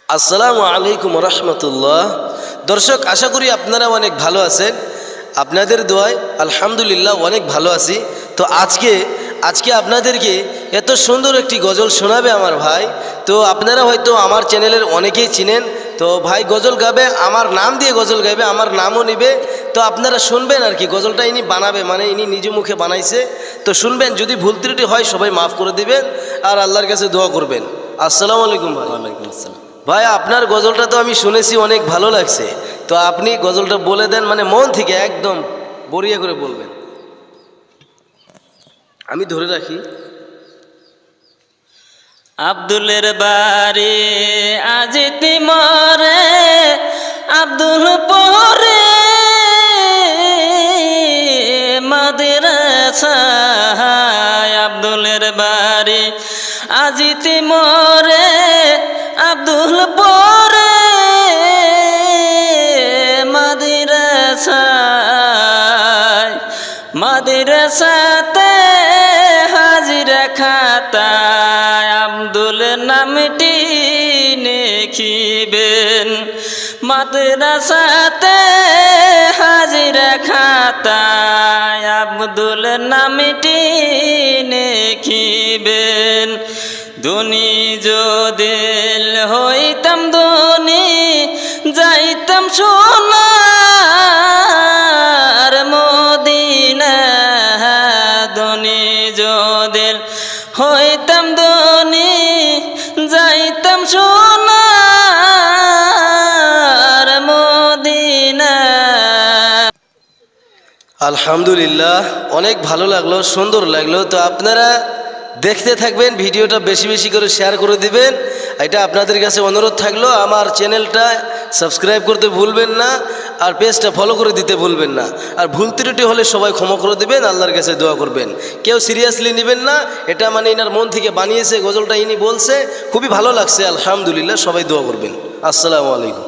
আসসালামু আলাইকুম রহমতুল্লাহ। দর্শক, আশা করি আপনারা অনেক ভালো আছেন। আপনাদের দোয়ায় আলহামদুলিল্লাহ অনেক ভালো আছি। তো আজকে আপনাদেরকে এত সুন্দর একটি গজল শোনাবে আমার ভাই। তো আপনারা হয়তো আমার চ্যানেলের অনেকেই চিনেন। তো ভাই গজল গাবে, আমার নাম দিয়ে গজল গাইবে, আমার নামও নেবে। তো আপনারা শুনবেন আর কি, গজলটা ইনি বানাবে, মানে ইনি নিজ মুখে বানাইছে। তো শুনবেন, যদি ভুল ত্রুটি হয় সবাই মাফ করে দিবেন আর আল্লাহর কাছে দোয়া করবেন। আসসালামু আলাইকুম ভাই। ওয়ালাইকুম আসসালাম। ভাই, আপনার গজলটা তো আমি শুনেছি, অনেক ভালো লাগছে। তো আপনি গজলটা বলে দেন, মানে মন থেকে একদম বড়িয়া করে বলবেন, আমি ধরে রাখি। আব্দুলের বাড়ি আজিতি মরে, আব্দুল পরে মাদ্রাসায়। আব্দুলের বাড়ি আজিতি মরে, আব্দুল পরে মাদ্রাসায়। মাদ্রাসাতে হাজিরা খাতায় আব্দুল নামটি লিখিবেন। মাদ্রাসাতে হাজিরা খাতায় আব্দুল নামটি লিখিবেন। ধনী যদিল হইতাম ধনী, যাইতাম সোনার মদিনা। ধনী যদিল হইতাম ধনী, যাইতাম সোনার মদিনা। আলহামদুলিল্লাহ, অনেক ভালো লাগলো, সুন্দর লাগলো। তো আপনারা দেখতে থাকবেন, ভিডিওটা বেশি বেশি করে শেয়ার করে দিবেন, এটা আপনাদের কাছে অনুরোধ থাকলো। আমার চ্যানেলটা সাবস্ক্রাইব করতে ভুলবেন না, আর পেজটা ফলো করে দিতে ভুলবেন না। আর ভুল ত্রুটি হলে সবাই ক্ষমা করে দিবেন, আল্লাহর কাছে দোয়া করবেন। কেউ সিরিয়াসলি নেবেন না, এটা মানে ইনার মন থেকে বানিয়েছে, গজলটা ইনি বলছে, খুবই ভালো লাগছে। আলহামদুলিল্লাহ, সবাই দোয়া করবেন। আসসালামু আলাইকুম।